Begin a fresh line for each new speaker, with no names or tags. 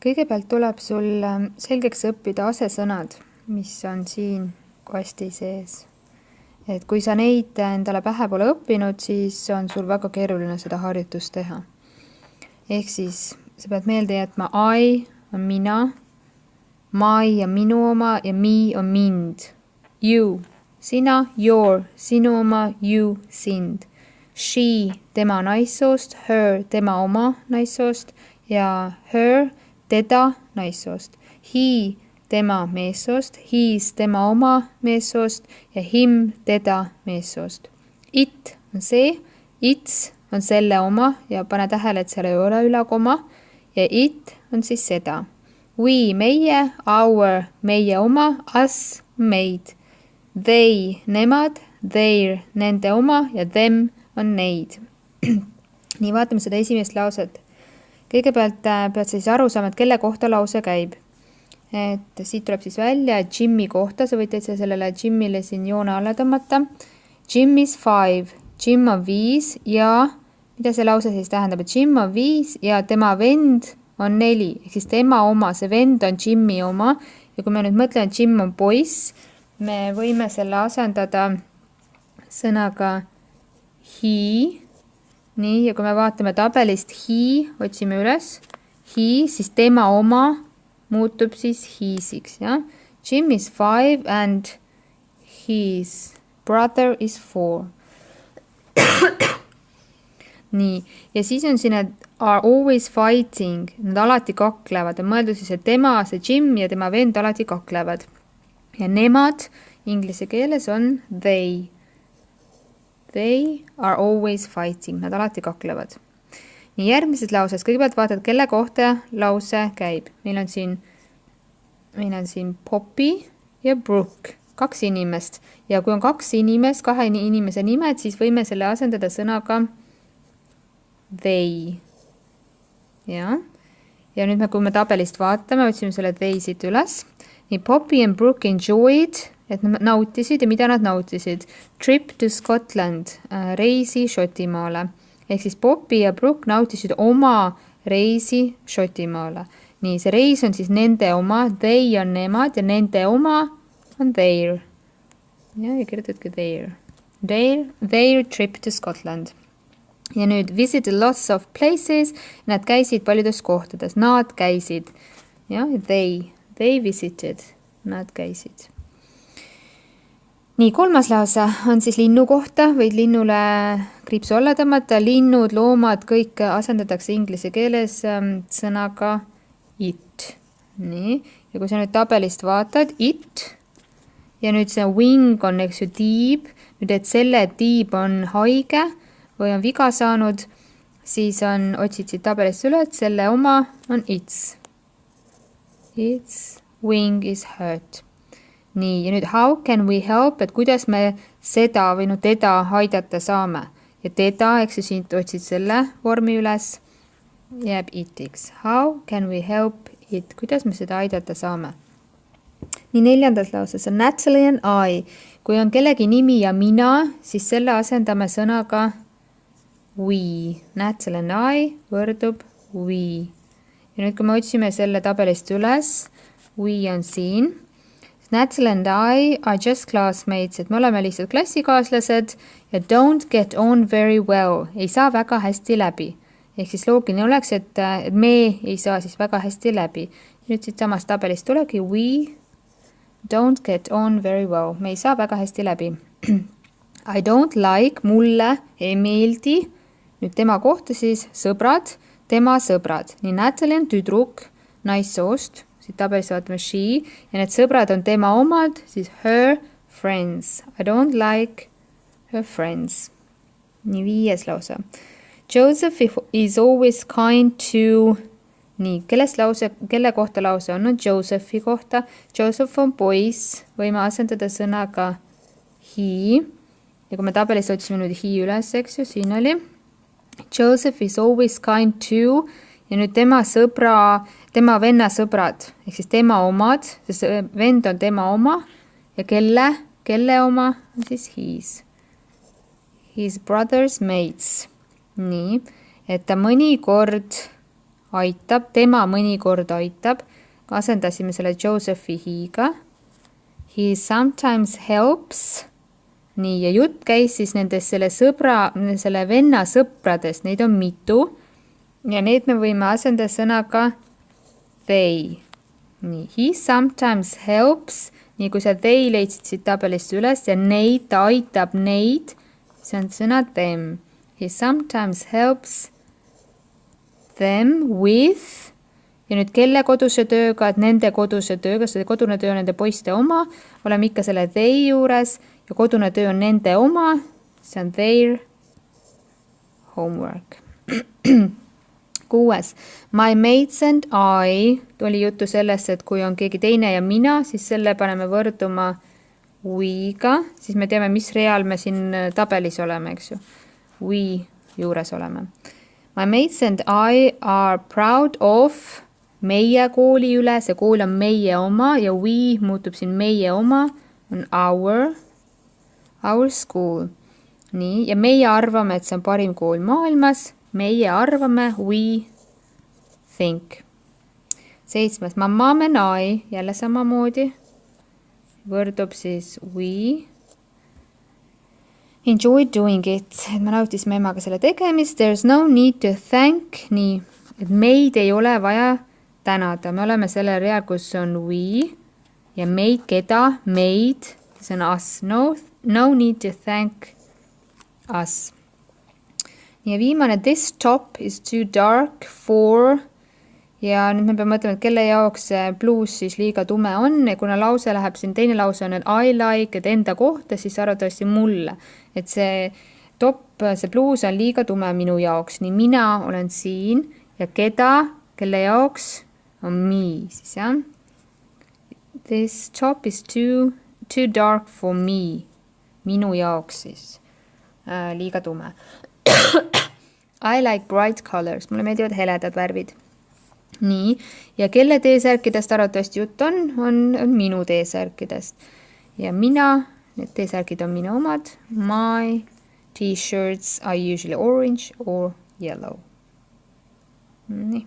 Kõigepealt tuleb sul selgeks õppida asesõnad, mis on siin kasti sees. Et kui sa neid endale pähe pole õppinud, siis on sul väga keeruline seda harjutust teha. Ehk siis sa pead meelde jätma I on mina, my on minu oma ja me on mind. You, sina, your, sinu oma, you, sind. She, tema naissoost, her, tema oma naissoost ja her, teda naissoost. He, tema meessoost, his, tema oma meessoost ja him, teda meessoost. It on see, its on selle oma ja pane tähele, et seal ei ole ülakoma ja it on siis seda. We, meie, our, meie oma, us, meid. They, nemad, their, nende oma ja them on neid. Nii, vaatame seda esimest lauset. Kõigepealt pead siis aru saama, et kelle kohta lause käib. Et siit tuleb siis välja, et Jimmy kohta, sa võid täitsa sellele Jimmyle siin joone alla tõmmata. Jim is 5, Jim on 5 ja mida see lause siis tähendab, et Jim on 5 ja tema vend on 4, ehk siis tema oma, see vend on Jimmy oma ja kui me nüüd mõtleme, et Jim on poiss, me võime selle asendada sõnaga he. Nii, ja kui me vaatame tabelist he, otsime üles, he, siis tema oma muutub siis hisiks. Ja? Jim is 5 and his brother is 4. Nii, ja siis on siin, et are always fighting, nad alati kaklevad, on mõeldud siis, et tema, see Jim ja tema vend alati kaklevad. Ja nemad inglise keeles on they. They are always fighting, nad alati kaklevad. Nii, järgmises lauses, kõigepealt vaatad, kelle kohta lause käib. Meil on siin Poppy ja Brooke, 2 inimest. Ja kui on 2 inimest, 2 inimese nimed, siis võime selle asendada sõnaga they. Ja nüüd kui me tabelist vaatame, otsime selle they siit üles. Nii, Poppy and Brooke enjoyed, et nad nautisid ja mida nad nautisid? Trip to Scotland, reisi Šotimaale. Ehk siis Poppy ja Brooke nautisid oma reisi Šotimaale. Nii, see reis on siis nende oma, they on nemad ja nende oma on their. Ja kirjutadki their. Their trip to Scotland. Ja nüüd visited lots of places, nad käisid paljudes kohtades, nad käisid. Ja, they visited, nad käisid. Nii, 3. lause on siis linnu kohta, võid linnule kriipsu alla tõmmata, linnud, loomad, kõik asendatakse inglise keeles sõnaga it. Nii, ja kui sa nüüd tabelist vaatad, it, ja nüüd see wing on, eks ju, tiib, nüüd et selle tiib on haige või on viga saanud, siis otsid siit tabelist üle, et selle oma on its. Its wing is hurt. Nii, ja nüüd how can we help, et kuidas me seda või teda aidata saame. Ja teda, eks ju siit otsid selle vormi üles, jääb itiks. How can we help it, kuidas me seda aidata saame. Nii, 4. lauses on Natalie and I. Kui on kellegi nimi ja mina, siis selle asendame sõnaga we. Natalie and I võrdub we. Ja nüüd, kui me otsime selle tabelist üles, we on siin. Natalie and I are just classmates, et me oleme lihtsalt klassikaaslased ja don't get on very well, ei saa väga hästi läbi. Ehk siis loogiline oleks, et me ei saa siis väga hästi läbi. Nüüd siit samast tabelist tulegi we don't get on very well, me ei saa väga hästi läbi. I don't like, mulle ei meeldi, nüüd tema kohta siis sõbrad, tema sõbrad. Nii Natalie on tüdruk, naissoost, siit tabelis vaatame she, ja need sõbrad on tema omad, siis her friends. I don't like her friends. Nii, 5. lause. Joseph is always kind to... Nii, kelle kohta lause on? No, Josephi kohta. Joseph on poiss, võime asendada sõnaga he. Ja kui me tabelis otsime nüüd he üles, eks ju, siin oli. Joseph is always kind to... Ja nüüd tema venna sõbrad, ehk siis tema omad, sest vend on tema oma ja kelle oma on siis his brother's mates. Nii, et ta mõnikord aitab, tema mõnikord aitab. Asendasime selle Josephi he'ga. He sometimes helps. Nii, ja jutt käis siis nendest selle venna sõpradest, neid on mitu. Ja need me võime asendada sõnaga they. Nii, he sometimes helps. Nii, kui sa they leidsid siit tabelist üles ja neid, ta aitab neid, see on sõna them. He sometimes helps them with, ja nüüd kelle koduse tööga, et nende koduse tööga, see kodune töö on nende poiste oma, oleme ikka selle they juures ja kodune töö on nende oma, see on their homework. 6. My mates and I, oli juttu sellest, et kui on keegi teine ja mina, siis selle paneme võrduma we'ga, siis me teame, mis real me siin tabelis oleme, eks ju. We juures oleme. My mates and I are proud of meie kooli üle, see kool on meie oma ja we muutub siin meie oma, on our school. Nii, ja meie arvame, et see on parim kool maailmas, meie arvame, we think. 7. My mom and I, jälle samamoodi, võrdub siis we enjoy doing it, et me nautisime emaga selle tegemist. There's no need to thank, nii, et meid ei ole vaja tänada. Me oleme selle real, kus on we ja meid, keda, meid, see on us. No need to thank us. Ja viimane, this top is too dark for, ja nüüd me peame mõtlema, et kelle jaoks see blues siis liiga tume on ja kuna lause läheb siin, teine lause on, et I like, et enda kohta, siis arvatavasti mulle. Et see top, see bluus on liiga tume minu jaoks, nii mina olen siin ja keda, kelle jaoks on me, siis jah. This top is too dark for me, minu jaoks siis liiga tume. I like bright colors, mulle meeldivad heledad värvid. Nii, ja kelle T-särkidest arvatavasti jutt on minu T-särkidest. Ja mina, need T-särkid on minu omad. My T-shirts are usually orange or yellow. Nii.